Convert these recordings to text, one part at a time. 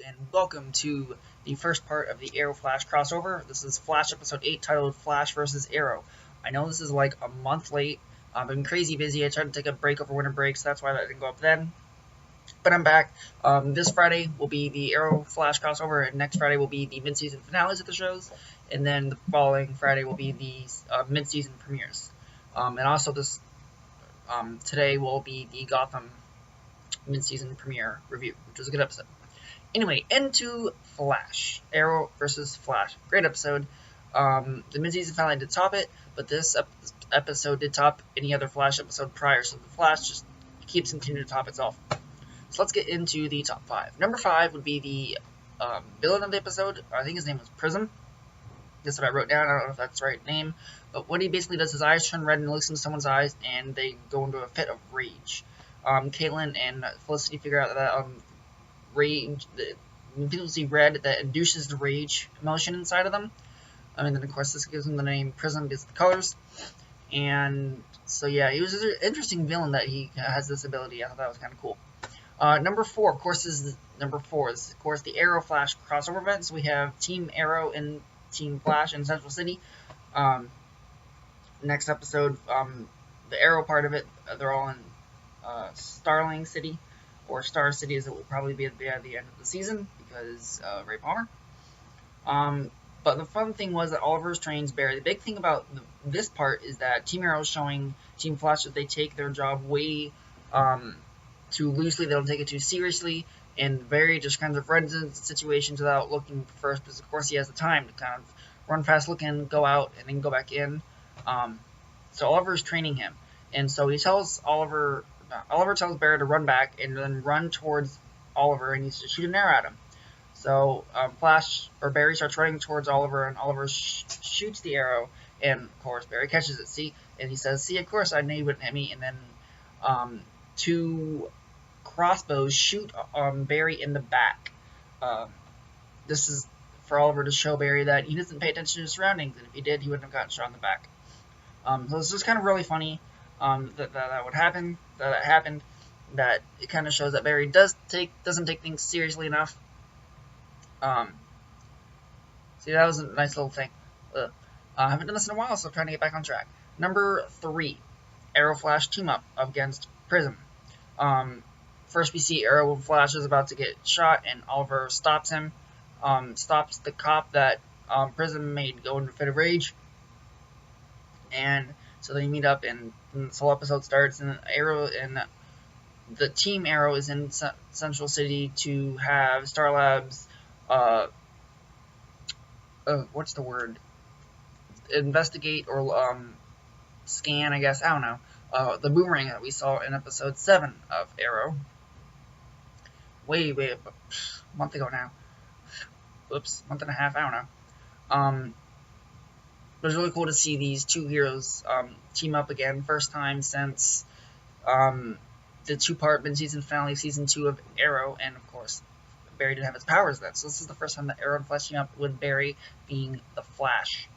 and welcome to the first part of the Arrow Flash crossover. This is Flash Episode 8 titled Flash vs. Arrow. I know this is like a month late. I've been crazy busy. I tried to take a break over winter break, so that's why that didn't go up then. But I'm back. This Friday will be the Arrow Flash crossover, and next Friday will be the mid-season finales of the shows, and then the following Friday will be the mid-season premieres. And also today will be the Gotham mid-season premiere review, which was a good episode. Anyway, into Flash. Arrow versus Flash. Great episode. The mid-season finale did top it, but this episode did top any other Flash episode prior, so the Flash just keeps continuing to top itself. So let's get into the top 5. Number 5 would be the villain of the episode. I think his name was Prism. That's what I wrote down. I don't know if that's the right name. But what he basically does, his eyes turn red and looks into someone's eyes, and they go into a fit of rage. Caitlin and Felicity figure out that rage, when people see red, that induces the rage emotion inside of them. And then, of course, this gives him the name Prism because of the colors. And so, yeah, he was an interesting villain that he has this ability. I thought that was kind of cool. Number 4, of course, is the Arrow Flash crossover event. So we have Team Arrow and Team Flash in Central City. Next episode, the Arrow part of it, they're all in Starling City, or Star City as it will probably be at the end of the season, because Ray Palmer. But the fun thing was that Oliver's trains Barry. The big thing about this part is that Team Arrow is showing Team Flash that they take their job way too loosely. They don't take it too seriously, and Barry just kind of runs into situations without looking first, because of course he has the time to kind of run fast, look in, go out, and then go back in. So Oliver's training him, and so he tells Oliver tells Barry to run back and then run towards Oliver, and he's to shoot an arrow at him. So Barry starts running towards Oliver, and Oliver shoots the arrow, and of course Barry catches it. See, and he says, "See, of course I knew you wouldn't hit me." And then 2 crossbows shoot Barry in the back. This is for Oliver to show Barry that he doesn't pay attention to his surroundings, and if he did, he wouldn't have gotten shot in the back. So it's just kind of really funny that would happen. That happened. That it kind of shows that Barry doesn't take things seriously enough. See, that was a nice little thing. I haven't done this in a while, so I'm trying to get back on track. Number 3, Arrow Flash team up against Prism. First we see Arrow and Flash is about to get shot, and Oliver stops him. Stops the cop that Prism made go into a fit of rage. And so they meet up, and this whole episode starts, and the Team Arrow is in Central City to have Star Labs, what's the word? Investigate or scan, I guess. I don't know. The boomerang that we saw in episode 7 of Arrow. Way a month ago now. Whoops, month and a half. I don't know. It was really cool to see these 2 heroes team up again. First time since the 2-part mid-season finale, season 2 of Arrow, and of course, Barry didn't have his powers then. So this is the first time that Arrow and Flash team up, with Barry being the Flash.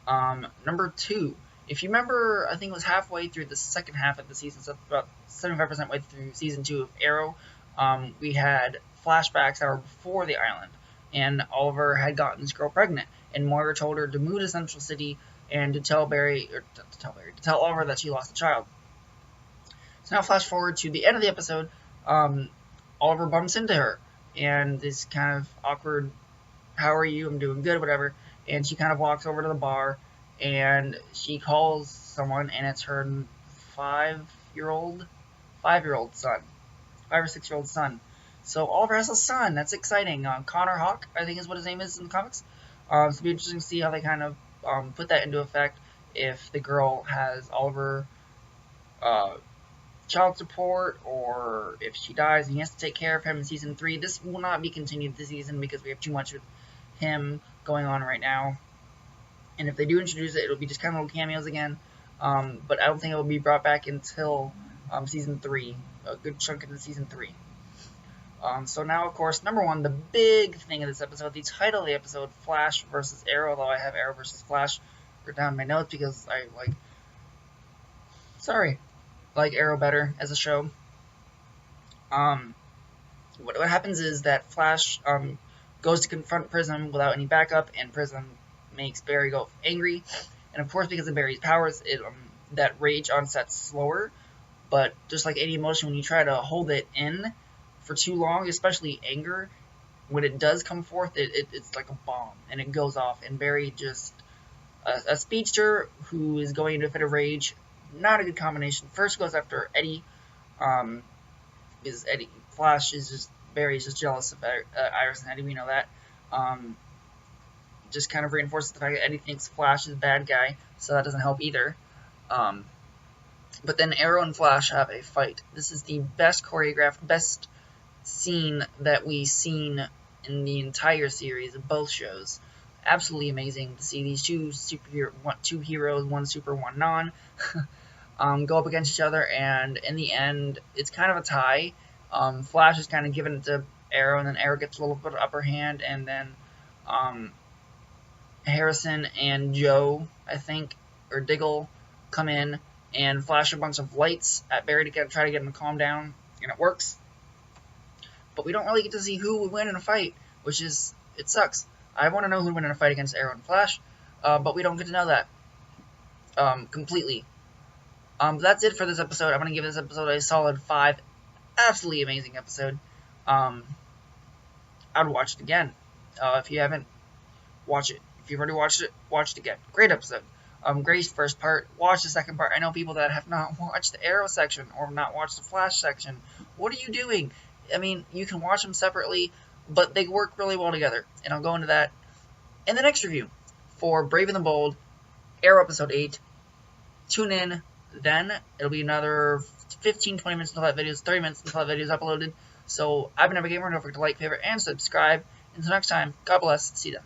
Number 2. If you remember, I think it was halfway through the second half of the season, so about 75% way through season 2 of Arrow, we had flashbacks that were before the island, and Oliver had gotten this girl pregnant, and Moira told her to move to Central City and to tell Oliver that she lost a child. So now flash forward to the end of the episode, Oliver bumps into her, and this kind of awkward, "How are you? I'm doing good," whatever, and she kind of walks over to the bar, and she calls someone, and it's her 5-year-old son, 5 or 6-year-old son. So Oliver has a son. That's exciting. Connor Hawke, I think is what his name is in the comics. So it'll be interesting to see how they kind of put that into effect. If the girl has Oliver child support, or if she dies and he has to take care of him in season 3. This will not be continued this season because we have too much with him going on right now. And if they do introduce it, it'll be just kind of little cameos again. But I don't think it will be brought back until season 3, a good chunk into season 3. So now, of course, number 1, the big thing of this episode, the title of the episode, Flash versus Arrow, although I have Arrow versus Flash written down in my notes because I like Arrow better as a show. what happens is that Flash goes to confront Prism without any backup, and Prism makes Barry go angry. And of course, because of Barry's powers, that rage onsets slower. But just like any emotion, when you try to hold it in for too long, especially anger, when it does come forth, it's like a bomb, and it goes off. And Barry just a speedster who is going into a fit of rage, not a good combination. First goes after Eddie. Is Eddie Flash is just Barry's just jealous of Iris and Eddie. We know that. Just kind of reinforces the fact that Eddie thinks Flash is a bad guy, so that doesn't help either. But then Arrow and Flash have a fight. This is the best choreographed, best scene that we've seen in the entire series of both shows. Absolutely amazing to see these two heroes, one super, one non, go up against each other, and in the end, it's kind of a tie. Flash is kind of giving it to Arrow, and then Arrow gets a little bit of upper hand, and then Harrison and Joe, I think, or Diggle, come in and flash a bunch of lights at Barry to try to get him to calm down, and it works. But we don't really get to see who would win in a fight, which is, it sucks. I want to know who would win in a fight against Arrow and Flash, but we don't get to know that completely. That's it for this episode. I'm going to give this episode a solid 5. Absolutely amazing episode. I'd watch it again. If you haven't, watch it. If you've already watched it, watch it again. Great episode. Great first part. Watch the second part. I know people that have not watched the Arrow section or not watched the Flash section. What are you doing? I mean, you can watch them separately, but they work really well together. And I'll go into that in the next review for Brave and the Bold, Arrow Episode 8. Tune in then. It'll be another 15-20 minutes until that video is 30 minutes until that video is uploaded. So I've been EverGamer. Don't forget to like, favorite, and subscribe. Until next time, God bless. See ya.